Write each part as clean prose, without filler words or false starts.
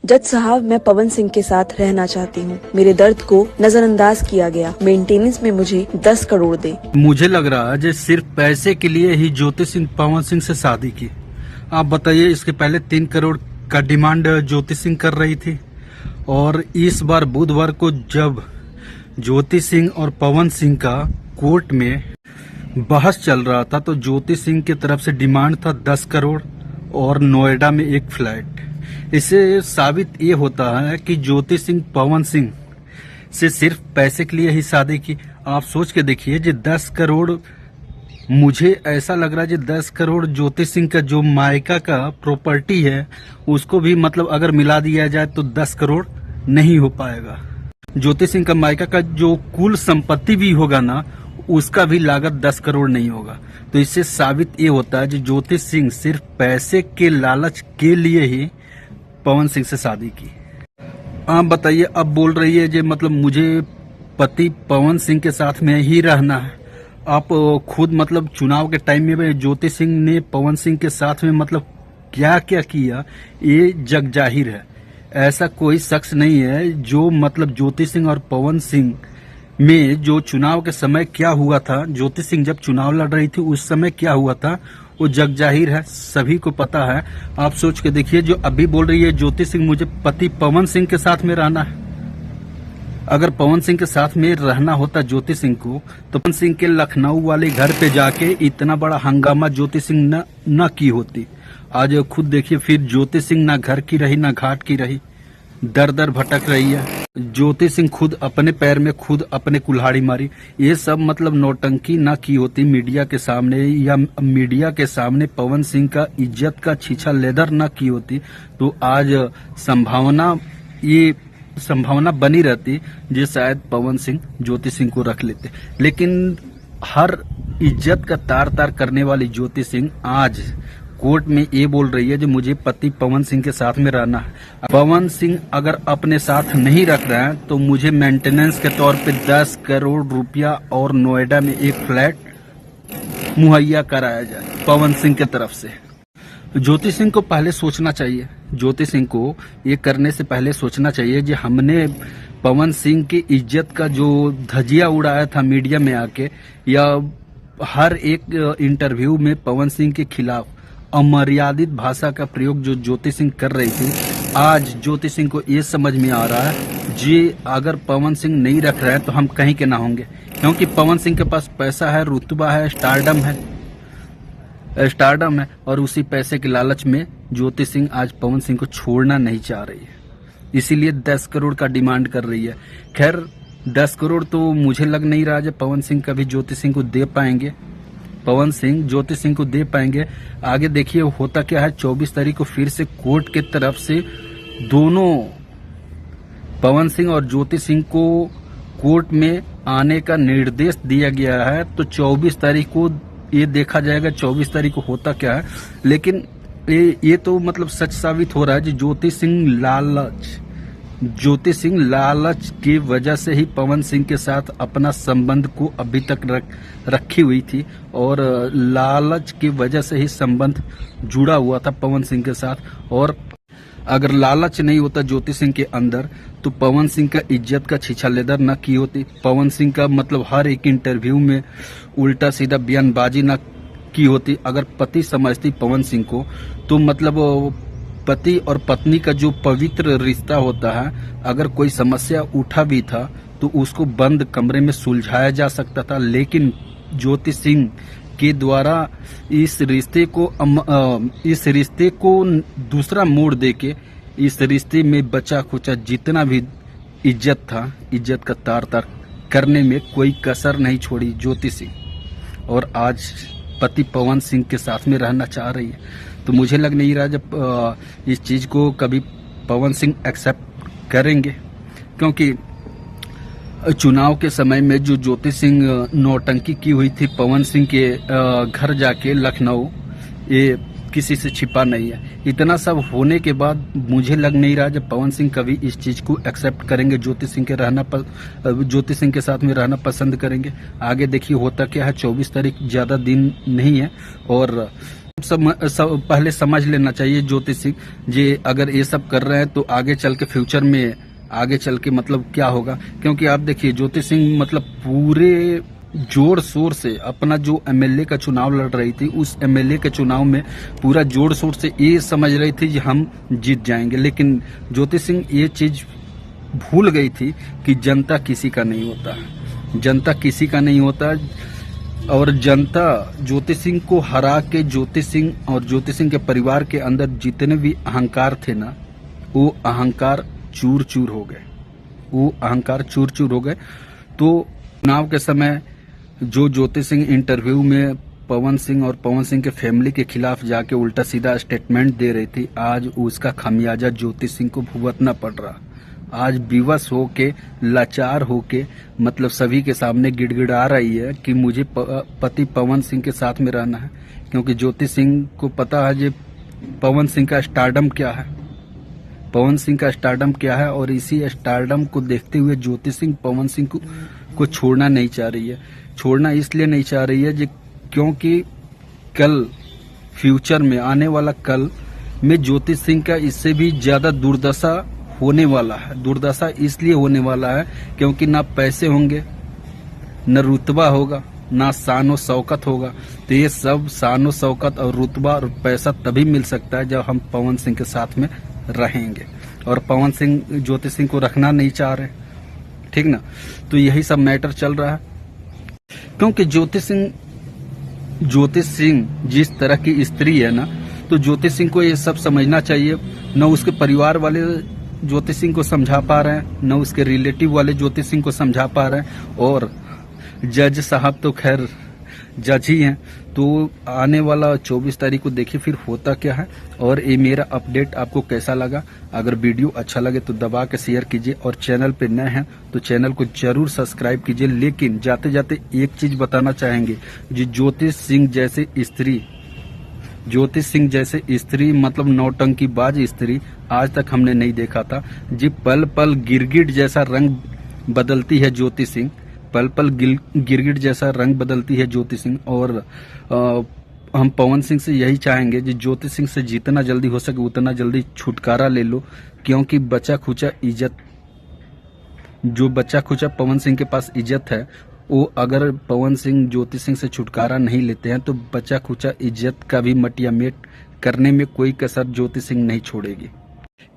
जज साहब, मैं पवन सिंह के साथ रहना चाहती हूँ। मेरे दर्द को नजरअंदाज किया गया। मेंटेनेंस में मुझे 10 करोड़ दे। मुझे लग रहा है जो सिर्फ पैसे के लिए ही ज्योति सिंह पवन सिंह से शादी की। आप बताइए, इसके पहले 3 करोड़ का डिमांड ज्योति सिंह कर रही थी, और इस बार बुधवार को जब ज्योति सिंह और पवन सिंह का कोर्ट में बहस चल रहा था तो ज्योति सिंह की तरफ से डिमांड था 10 करोड़ और नोएडा में एक फ्लैट। इससे साबित ये होता है कि ज्योति सिंह पवन सिंह से सिर्फ पैसे के लिए ही शादी की। आप सोच के देखिए, जो 10 करोड़, मुझे ऐसा लग रहा है जो 10 करोड़ ज्योति सिंह का जो मायका का प्रॉपर्टी है उसको भी मतलब अगर मिला दिया जाए तो 10 करोड़ नहीं हो पाएगा। ज्योति सिंह का मायका का जो कुल संपत्ति भी होगा ना, उसका भी लागत 10 करोड़ नहीं होगा। तो इससे साबित ये होता है कि ज्योति सिंह सिर्फ पैसे के लालच के लिए ही पवन सिंह से शादी की। आप बताइए, अब बोल रही है जो मतलब मुझे पति पवन सिंह के साथ में ही रहना है। आप खुद मतलब चुनाव के टाइम में ज्योति सिंह ने पवन सिंह के साथ में मतलब क्या क्या किया, ये जग जाहिर है। ऐसा कोई शख्स नहीं है जो मतलब ज्योति सिंह और पवन सिंह में जो चुनाव के समय क्या हुआ था, ज्योति सिंह जब चुनाव लड़ रही थी उस समय क्या हुआ था, वो जग जाहिर है, सभी को पता है। आप सोच के देखिए, जो अभी बोल रही है ज्योति सिंह मुझे पति पवन सिंह के साथ में रहना है, अगर पवन सिंह के साथ में रहना होता ज्योति सिंह को तो पवन सिंह के लखनऊ वाले घर पे जाके इतना बड़ा हंगामा ज्योति सिंह न की होती। आज खुद देखिए, फिर ज्योति सिंह ना घर की रही ना घाट की रही, दर दर भटक रही है। ज्योति सिंह खुद अपने पैर में खुद अपने कुल्हाड़ी मारी। ये सब मतलब नौटंकी ना की होती मीडिया के सामने, या मीडिया के सामने पवन सिंह का इज्जत का छीछा लेदर ना की होती तो आज संभावना बनी रहती जो शायद पवन सिंह ज्योति सिंह को रख लेते। लेकिन हर इज्जत का तार तार करने वाली ज्योति सिंह आज कोर्ट में ये बोल रही है जो मुझे पति पवन सिंह के साथ में रहना है। पवन सिंह अगर अपने साथ नहीं रख रहे हैं तो मुझे मेंटेनेंस के तौर पे 10 करोड़ रुपया और नोएडा में एक फ्लैट मुहैया कराया जाए पवन सिंह की तरफ से। ज्योति सिंह को पहले सोचना चाहिए, ज्योति सिंह को ये करने से पहले सोचना चाहिए कि हमने पवन सिंह की इज्जत का जो धजिया उड़ाया था मीडिया में आके, या हर एक इंटरव्यू में पवन सिंह के खिलाफ अमर्यादित भाषा का प्रयोग जो ज्योति सिंह कर रही थी, आज ज्योति सिंह को ये समझ में आ रहा है जी अगर पवन सिंह नहीं रख रहे हैं तो हम कहीं के ना होंगे, क्योंकि पवन सिंह के पास पैसा है, रुतबा है, स्टारडम है, और उसी पैसे के लालच में ज्योति सिंह आज पवन सिंह को छोड़ना नहीं चाह रही है, इसीलिए 10 करोड़ का डिमांड कर रही है। खैर 10 करोड़ तो मुझे लग नहीं रहा है पवन सिंह कभी ज्योति सिंह को दे पाएंगे, पवन सिंह ज्योति सिंह को दे पाएंगे। आगे देखिए होता क्या है, 24 तारीख को फिर से कोर्ट के तरफ से दोनों पवन सिंह और ज्योति सिंह को कोर्ट में आने का निर्देश दिया गया है। तो 24 तारीख को ये देखा जाएगा 24 तारीख को होता क्या है। लेकिन ये तो मतलब सच साबित हो रहा है कि ज्योति सिंह लालच की वजह से ही पवन सिंह के साथ अपना संबंध को अभी तक रखी हुई थी, और लालच की वजह से ही संबंध जुड़ा हुआ था पवन सिंह के साथ। और अगर लालच नहीं होता ज्योति सिंह के अंदर तो पवन सिंह का इज्जत का छीछा लेदर न की होती, पवन सिंह का मतलब हर एक इंटरव्यू में उल्टा सीधा बयानबाजी न की होती। अगर पति समझती पवन सिंह को तो मतलब पति और पत्नी का जो पवित्र रिश्ता होता है, अगर कोई समस्या उठा भी था तो उसको बंद कमरे में सुलझाया जा सकता था। लेकिन ज्योति सिंह के द्वारा इस रिश्ते को दूसरा मोड़ देके इस रिश्ते में बचा खुचा जितना भी इज्जत था, इज्जत का तार तार करने में कोई कसर नहीं छोड़ी ज्योति सिंह, और आज पति पवन सिंह के साथ में रहना चाह रही है। तो मुझे लग नहीं रहा जब इस चीज को कभी पवन सिंह एक्सेप्ट करेंगे, क्योंकि चुनाव के समय में जो ज्योति सिंह नौटंकी की हुई थी पवन सिंह के घर जाके लखनऊ, ये किसी से छिपा नहीं है। इतना सब होने के बाद मुझे लग नहीं रहा जब पवन सिंह कभी इस चीज को एक्सेप्ट करेंगे, ज्योति सिंह के साथ में रहना पसंद करेंगे। आगे देखिए होता क्या है, 24 तारीख ज्यादा दिन नहीं है और सब पहले समझ लेना चाहिए ज्योति सिंह जी, अगर ये सब कर रहे हैं तो आगे चल के फ्यूचर में आगे चल के मतलब क्या होगा। क्योंकि आप देखिए ज्योति सिंह मतलब पूरे जोर शोर से अपना जो एमएलए का चुनाव लड़ रही थी, उस एमएलए के चुनाव में पूरा जोर शोर से ये समझ रही थी कि हम जीत जाएंगे। लेकिन ज्योति सिंह ये चीज भूल गई थी कि जनता किसी का नहीं होता, जनता किसी का नहीं होता। और जनता ज्योति सिंह को हरा के ज्योति सिंह और ज्योति सिंह के परिवार के अंदर जितने भी अहंकार थे ना, वो अहंकार चूर चूर हो गए, वो अहंकार चूर चूर हो गए। तो चुनाव के समय जो ज्योति सिंह इंटरव्यू में पवन सिंह और पवन सिंह के फैमिली के खिलाफ जाके उल्टा सीधा स्टेटमेंट दे रही थी, आज उसका खामियाजा ज्योति सिंह को भुगतना पड़ रहा। आज विवश होके, लाचार होके मतलब सभी के सामने गिड़गिड़ा रही है कि मुझे पति पवन सिंह के साथ में रहना है। क्योंकि ज्योति सिंह को पता है कि पवन सिंह का स्टारडम क्या है, पवन सिंह का स्टारडम क्या है। और इसी स्टारडम को देखते हुए ज्योति सिंह पवन सिंह को छोड़ना नहीं चाह रही है। छोड़ना इसलिए नहीं चाह रही है क्योंकि कल फ्यूचर में आने वाला कल में ज्योति सिंह का इससे भी ज्यादा दुर्दशा होने वाला है। दुर्दशा इसलिए होने वाला है क्योंकि ना पैसे होंगे, न रुतबा होगा, ना शान और शौकत होगा। तो ये सब शान और शौकत और रुतबा और पैसा तभी मिल सकता है जब हम पवन सिंह के साथ में रहेंगे। और पवन सिंह ज्योति सिंह को रखना नहीं चाह रहे, ठीक ना। तो यही सब मैटर चल रहा है। क्योंकि ज्योति सिंह जिस तरह की स्त्री है ना, तो ज्योति सिंह को ये सब समझना चाहिए। न उसके परिवार वाले ज्योति सिंह को समझा पा रहे हैं, न उसके रिलेटिव वाले ज्योति सिंह को समझा पा रहे हैं। और जज साहब तो खैर जज ही हैं। तो आने वाला 24 तारीख को देखिए फिर होता क्या है। और ये मेरा अपडेट आपको कैसा लगा, अगर वीडियो अच्छा लगे तो दबा के शेयर कीजिए। और चैनल पे नए हैं तो चैनल को जरूर सब्सक्राइब कीजिए। लेकिन जाते जाते एक चीज बताना चाहेंगे, जो ज्योति सिंह जैसे स्त्री मतलब नौटंकीबाज स्त्री आज तक हमने नहीं देखा था। जी पल पल गिरगिट जैसा रंग बदलती है ज्योति सिंह, पल पल गिरगिट जैसा रंग बदलती है ज्योति सिंह। और हम पवन सिंह से यही चाहेंगे कि ज्योति सिंह से जितना जल्दी हो सके उतना जल्दी छुटकारा ले लो। क्योंकि बचा खुचा पवन सिंह के पास इज्जत है, वो अगर पवन सिंह ज्योति सिंह से छुटकारा नहीं लेते हैं तो बचा खुचा इज्जत का भी मटिया मेट करने में कोई कसर ज्योति सिंह नहीं छोड़ेगी।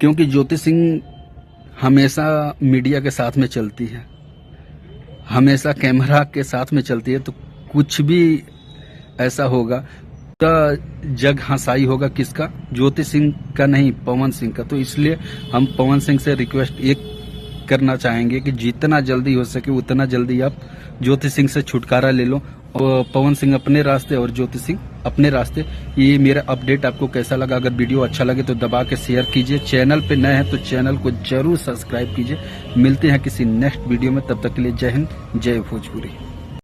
क्योंकि ज्योति सिंह हमेशा मीडिया के साथ में चलती है, हमेशा कैमरा के साथ में चलती है। तो कुछ भी ऐसा होगा तो जग हंसाई होगा किसका, ज्योति सिंह का नहीं, पवन सिंह का। तो इसलिए हम पवन सिंह से रिक्वेस्ट एक करना चाहेंगे कि जितना जल्दी हो सके उतना जल्दी आप ज्योति सिंह से छुटकारा ले लो। और पवन सिंह अपने रास्ते और ज्योति सिंह अपने रास्ते। ये मेरा अपडेट आपको कैसा लगा, अगर वीडियो अच्छा लगे तो दबा के शेयर कीजिए। चैनल पे नए हैं तो चैनल को जरूर सब्सक्राइब कीजिए। मिलते हैं किसी नेक्स्ट वीडियो में, तब तक के लिए जय हिंद, जय भोजपुरी।